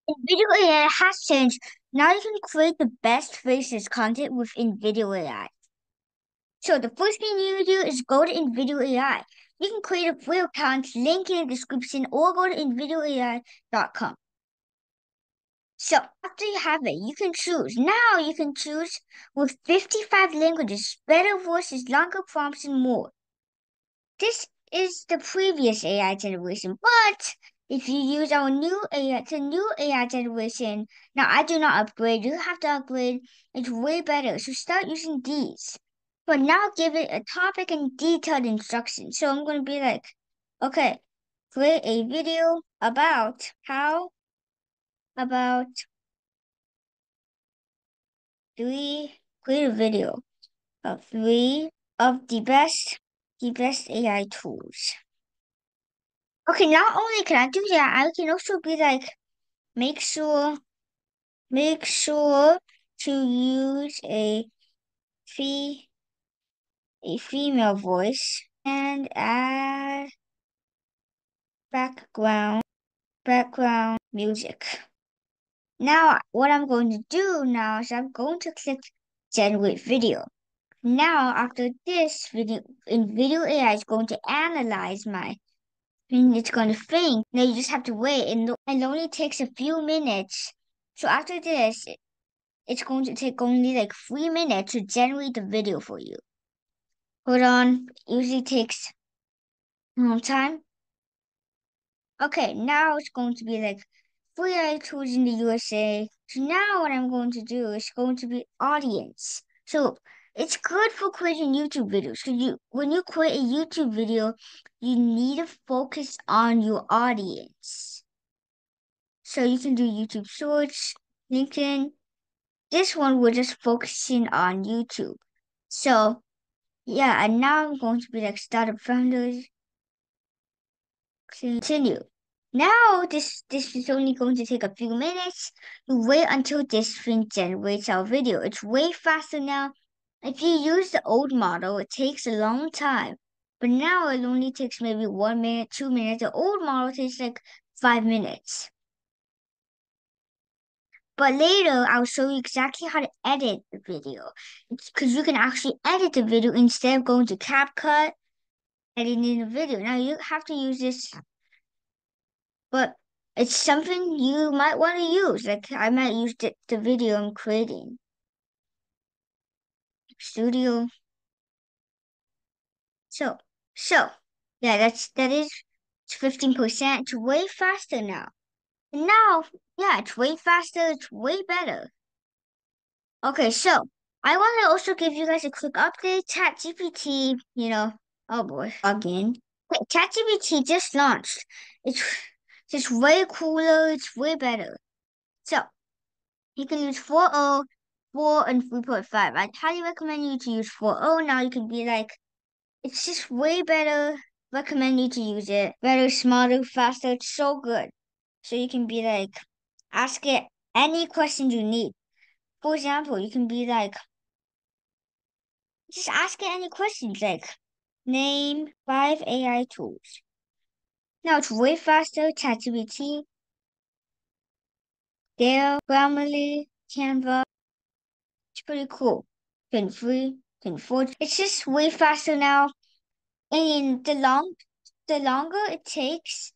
Video AI has changed. Now you can create the best faces content within Video AI. So the first thing you do is go to InVideo AI. You can create a free account, link in the description, or go to InVideoAI.com. So after you have it, you can choose. Now you can choose with 55 languages, better voices, longer prompts, and more. This is the previous AI generation, but if you use our new AI, the new AI generation, now I do not upgrade, you have to upgrade, it's way better, so start using these. But now give it a topic and detailed instructions. So I'm going to be like, okay, create a video about how about create a video of three of the best AI tools. Okay, not only can I do that, I can also be like, make sure, make sure to use fe a female voice and add background music. Now, what I'm going to do now is I'm going to click generate video. Now, after this video, InVideo AI is going to analyze and it's going to think. Now you just have to wait, and it only takes a few minutes. So after this, it's going to take only like 3 minutes to generate the video for you. Hold on, usually takes a long time. Okay, now it's going to be like 3 tools in the USA. So now what I'm going to do is going to be audience. So it's good for creating YouTube videos. So when you create a YouTube video, you need to focus on your audience. So you can do YouTube Shorts, LinkedIn. This one we're just focusing on YouTube. So yeah, and now I'm going to be like startup founders. Continue. Now this is only going to take a few minutes. You wait until this thing generates our video. It's way faster now. If you use the old model, it takes a long time. But now it only takes maybe 1 minute, 2 minutes. The old model takes like 5 minutes. But later, I'll show you exactly how to edit the video. Because you can actually edit the video instead of going to CapCut, editing the video. Now you have to use this, but it's something you might want to use. Like I might use the video I'm creating. Studio. So, so, yeah, that is 15%. It's way faster now. And now, yeah, it's way faster. It's way better. Okay, so I want to also give you guys a quick update. ChatGPT, oh boy, again. Wait, ChatGPT just launched. It's just way cooler. It's way better. So you can use 4.0, 4, and 3.5. I highly recommend you to use 4.0. Now you can be like, it's just way better. Recommend you to use it. Better, smarter, faster. It's so good. So you can be like, ask it any questions you need. For example, you can be like, just ask it any questions like, name 5 AI tools. Now it's way faster. ChatGPT, Dale, Grammarly, Canva. It's pretty cool. 23, 24. It's just way faster now. And the longer it takes,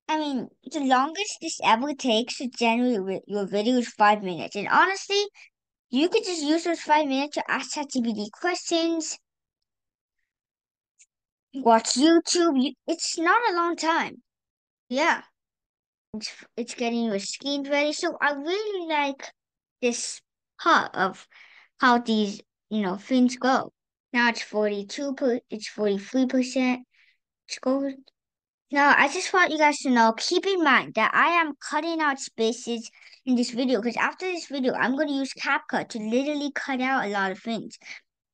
the longest this ever takes to generate your video is 5 minutes. And honestly, you could just use those 5 minutes to ask ChatGPT questions, watch YouTube. It's not a long time. Yeah. It's getting your skin ready. So I really like this part of how these, things go. Now it's 43%. It's good. Now I just want you guys to know, keep in mind that I am cutting out spaces in this video because after this video, I'm going to use CapCut to literally cut out a lot of things.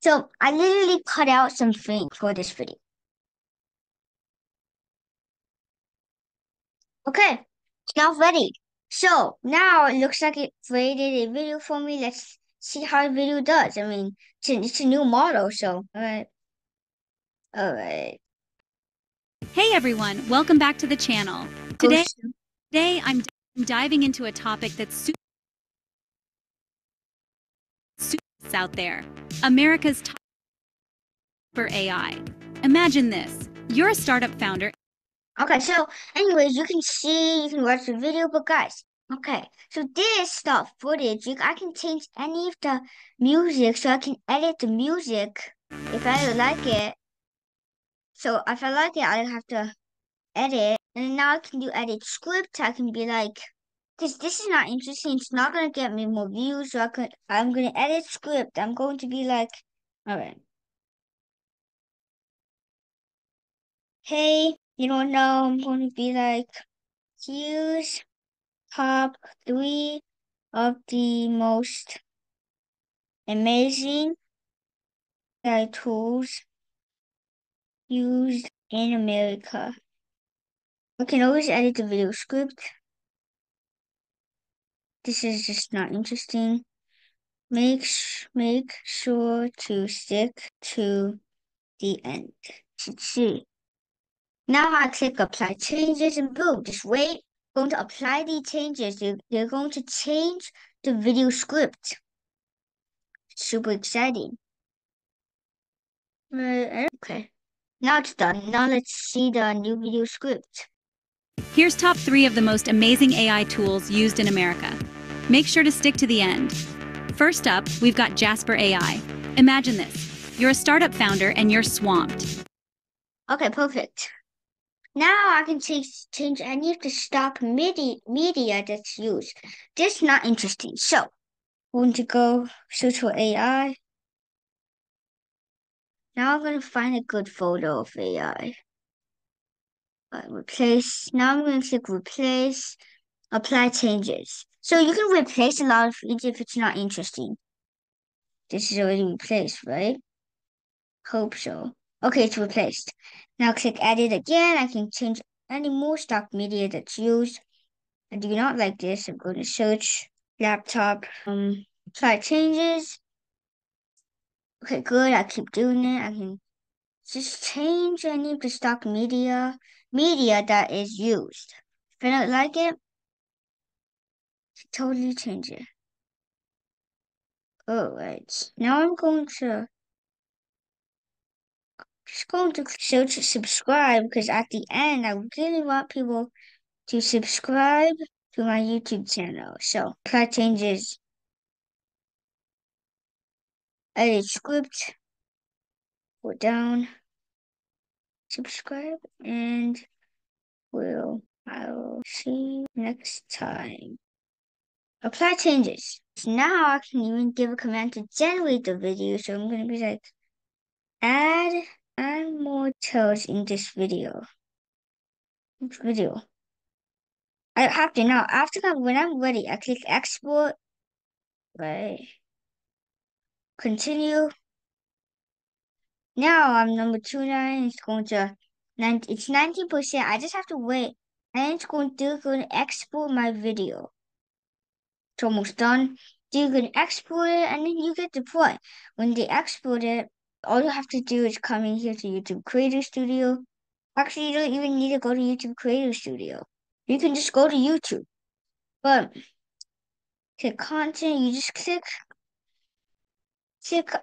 So I literally cut out some things for this video. Okay, it's now ready. So now it looks like it created a video for me. Let's see how the video does. It's a new model, so all right. Hey everyone, welcome back to the channel. Go Today I'm Diving into a topic that's super out there. America's top for AI. Imagine this. You're a startup founder. Okay, so anyways, you can watch the video, but guys, okay, so this stuff footage, I can change any of the music, so I can edit the music if I don't like it. So if I like it, I have to edit, and now I can do edit script. I can be like, because this is not interesting, it's not gonna get me more views, so I'm gonna edit script. I'm going to be like, all right, hey, you don't know, I'm going to be like, use top 3 of the most amazing AI tools used in America. I can always edit the video script. This is just not interesting. Make sure to stick to the end. Let's see. Now I click apply changes and boom, just wait. Going to apply the changes. They're going to change the video script. It's super exciting. Okay. Now it's done. Now let's see the new video script. Here's top 3 of the most amazing AI tools used in America. Make sure to stick to the end. First up, we've got Jasper AI. Imagine this. You're a startup founder and you're swamped. Okay, perfect. Now I can change any of the stock media that's used. This is not interesting. So, we're going to go search for AI. Now I'm going to find a good photo of AI. Replace. Now I'm going to click replace, apply changes. So you can replace a lot of things if it's not interesting. This is already replaced, right? Hope so. Okay, it's replaced. Now click edit again. I can change any more stock media that's used. I do not like this. I'm going to search laptop. Apply changes. Okay, good. I keep doing it. I can just change any of the stock media that is used. If I don't like it, totally change it. Alright. Now I'm going to search subscribe because at the end I really want people to subscribe to my YouTube channel. So apply changes, edit script, go down, subscribe, and I'll see you next time. Apply changes. So now I can even give a command to generate the video. So I'm gonna be like, add more tails in this video. Which video? I have to now. After that, when I'm ready, I click export. Right. Continue. Now I'm number 29. It's going to it's 90%. I just have to wait. And it's going to export my video. It's almost done. You can export it and then you get the point. When they export it, all you have to do is come in here to YouTube Creator Studio. Actually, you don't even need to go to YouTube Creator Studio. You can just go to YouTube. But click content, you just click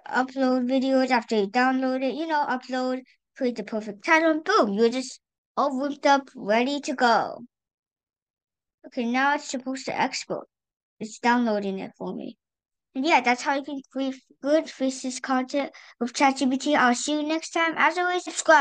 upload videos after you download it, upload, create the perfect title, and boom, you're just all whipped up, ready to go. Okay, now it's supposed to export. It's downloading it for me. And yeah, that's how you can create good faceless content with ChatGPT. I'll see you next time. As always, subscribe.